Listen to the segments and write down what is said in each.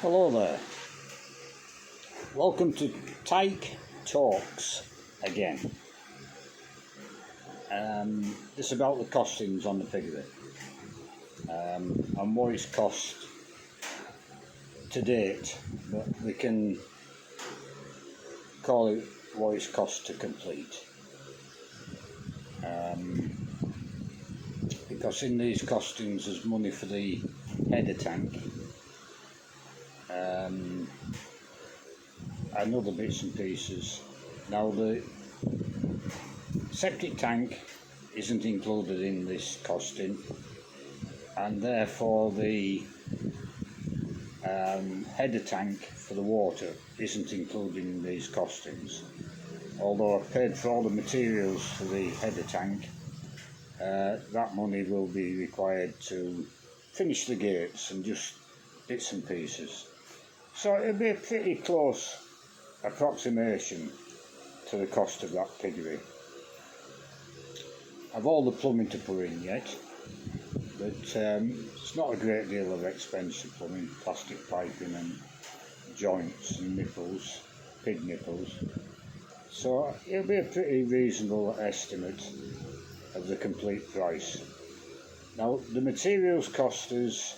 Hello there. Welcome to Tyke Talks again. This is about the costings on the piggery and what it's cost to date, but we can call it what it's cost to complete. Because in these costings there's money for the header tank and other bits and pieces. Now the septic tank isn't included in this costing, and therefore the header tank for the water isn't included in these costings. Although I've paid for all the materials for the header tank, that money will be required to finish the gates and just bits and pieces. So it'll be a pretty close approximation to the cost of that piggery. I've all the plumbing to put in yet, but it's not a great deal of expensive plumbing, plastic piping and joints and nipples, pig nipples. So it'll be a pretty reasonable estimate of the complete price. Now the materials cost us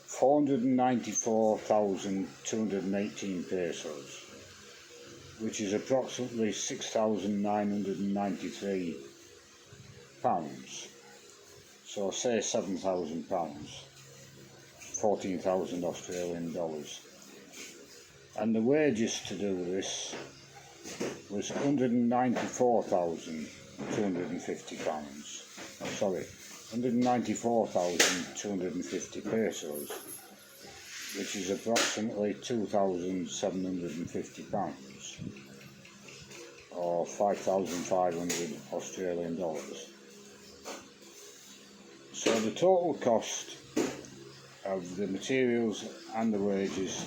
494,218 pesos, which is approximately 6,993 pounds. So say £7,000, 14,000 Australian dollars. And the wages to do this was 194,250 pounds. Sorry, 194,250 pesos, which is approximately 2,750 pounds, or 5,500 Australian dollars. So the total cost of the materials and the wages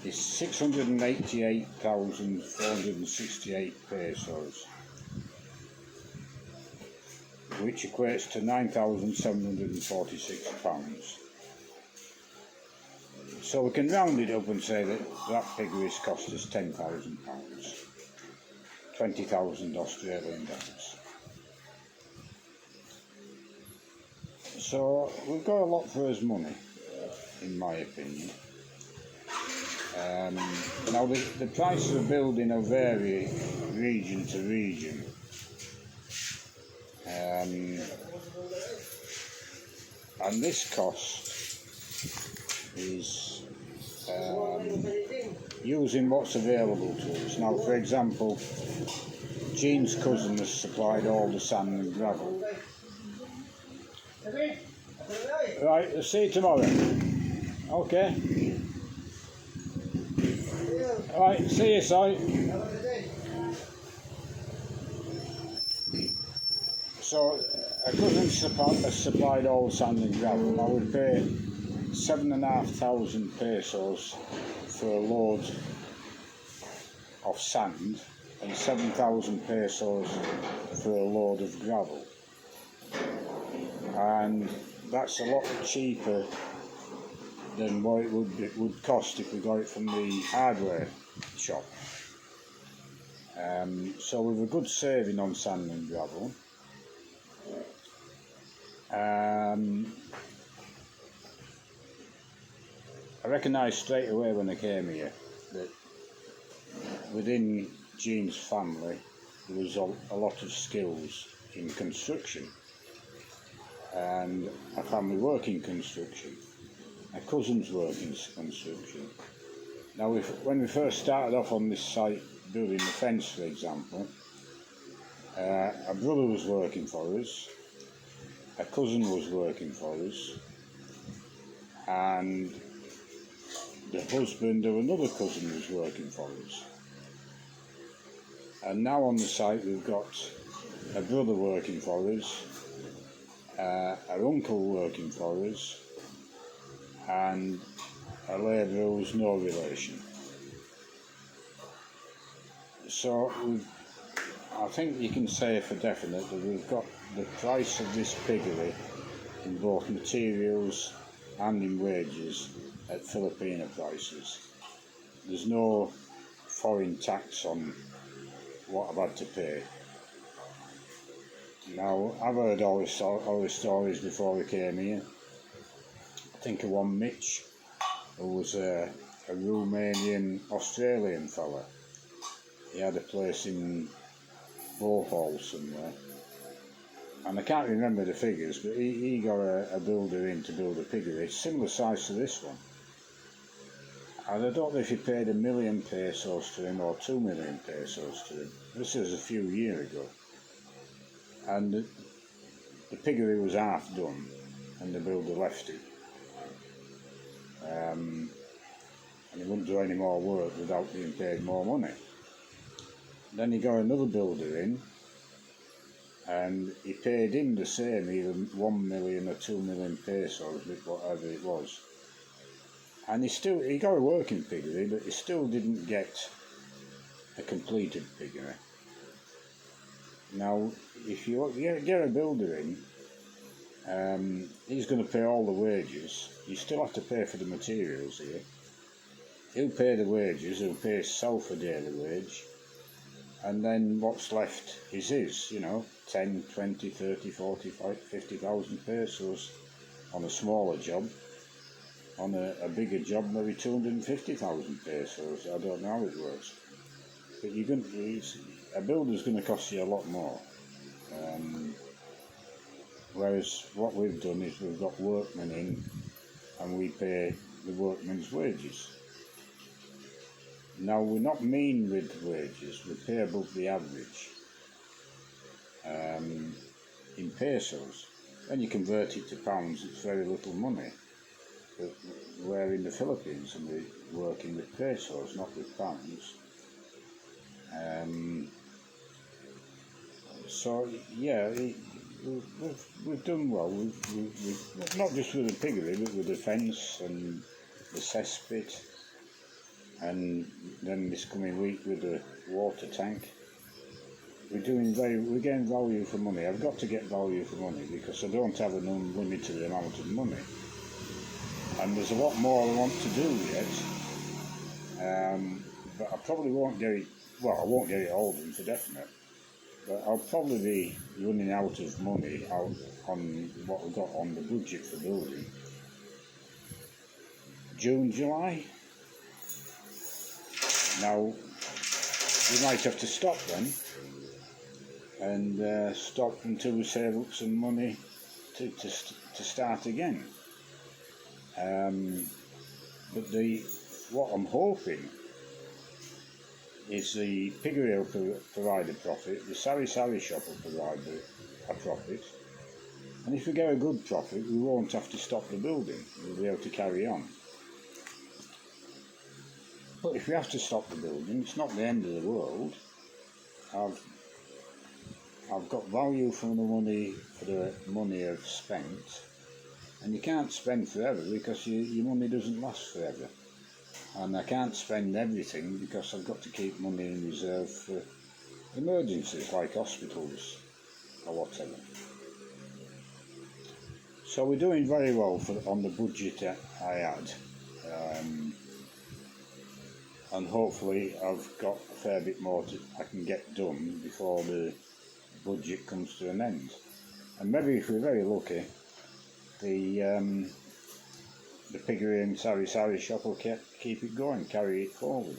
is 688,468 pesos, which equates to 9,746 pounds. So we can round it up and say that that piggery's cost us £10,000, 20,000 Australian dollars. So we've got a lot for his money, in my opinion. Now the price of a building will vary region to region. And this cost is using what's available to us. Now, for example, Jean's cousin has supplied all the sand and gravel. Right, I'll see you tomorrow. Okay. Alright, see you, Si. So, a cousin has supplied all the sand and gravel. I would pay 7,500 pesos for a load of sand and 7,000 pesos for a load of gravel. And that's a lot cheaper than what it would cost if we got it from the hardware shop. So we've a good saving on sand and gravel. I recognised straight away when I came here that within Jean's family there was a lot of skills in construction, and a family working construction. My cousins work in construction. Now, when we first started off on this site, building the fence, for example, a brother was working for us, a cousin was working for us, and the husband of another cousin was working for us. And now on the site we've got a brother working for us, our uncle working for us, and a labourer who's no relation. So I think you can say for definite that we've got the price of this piggery in both materials and in wages at Filipino prices. There's no foreign tax on what I've had to pay. Now, I've heard all the stories before we came here. I think of one Mitch, who was a Romanian Australian fella. He had a place in Bohol somewhere, and I can't remember the figures, but he got a builder in to build a piggery, similar size to this one. And I don't know if he paid $1 million pesos to him or 2 million pesos to him. This was a few years ago. And the piggery was half done, and the builder left it. And he wouldn't do any more work without being paid more money. Then he got another builder in, and he paid him the same, either 1 million or 2 million pesos, whatever it was. And he got a working piggery, but he still didn't get a completed piggery. Now, if you get a builder in, he's going to pay all the wages. You still have to pay for the materials here. He'll pay the wages, he'll pay himself a daily wage, and then what's left is his, 10, 20, 30, 40, 50,000 pesos on a smaller job. On a bigger job, maybe 250,000 pesos. I don't know how it works. But a builder's going to cost you a lot more. Whereas what we've done is we've got workmen in, and we pay the workmen's wages. Now, we're not mean with wages, we pay above the average in pesos. When you convert it to pounds, it's very little money. But we're in the Philippines and we're working with pesos, not with pounds. So, yeah, we've done well. We've not just with the piggery, but with the fence and the cesspit. And then this coming week with the water tank, we're getting value for money. I've got to get value for money because I don't have an unlimited amount of money, and there's a lot more I want to do yet. But I probably won't get it. Well, I won't get it all done for definite, but I'll probably be running out of money on what we've got on the budget for building. June, July. Now, we might have to stop then, and stop until we save up some money to start again. But what I'm hoping is the piggery will provide a profit, the sari shop will provide a profit, and if we get a good profit, we won't have to stop the building, we'll be able to carry on. But if we have to stop the building, it's not the end of the world. I've got value from the money I've spent, and you can't spend forever because your money doesn't last forever. And I can't spend everything because I've got to keep money in reserve for emergencies like hospitals or whatever. So we're doing very well on the budget I had. And hopefully I've got a fair bit more I can get done before the budget comes to an end. And maybe if we're very lucky, the piggery and sari shop will keep it going, carry it forward.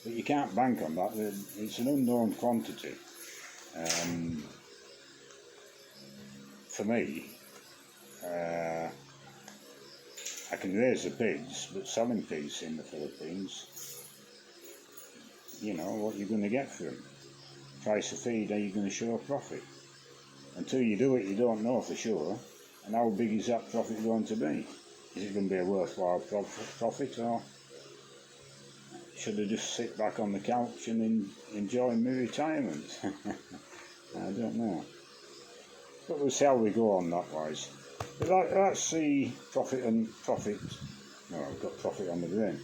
But you can't bank on that, it's an unknown quantity. For me, I can raise the pigs, but selling pigs in the Philippines, what you're going to get for them. Price of feed, are you going to show a profit? Until you do it, you don't know for sure. And how big is that profit going to be? Is it going to be a worthwhile profit, or should I just sit back on the couch and enjoy my retirement? I don't know. But we'll see how we go on that wise. But that's the profit. No, I've got profit on the brain.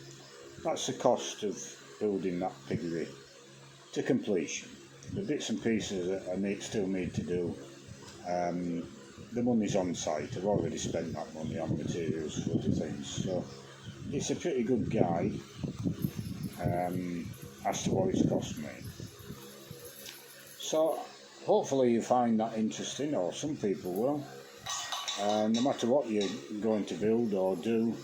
That's the cost of building that piggery to completion. The bits and pieces that I still need to do. The money's on site. I've already spent that money on materials for other things. So it's a pretty good guide as to what it's cost me. So hopefully you find that interesting, or some people will. No matter what you're going to build or do,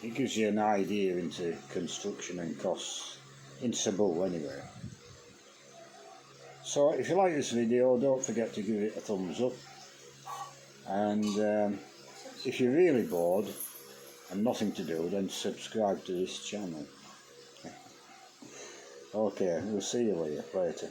it gives you an idea into construction and costs in Cebu anyway. So if you like this video, don't forget to give it a thumbs up, and if you're really bored and nothing to do, then subscribe to this channel. Okay, we'll see you later.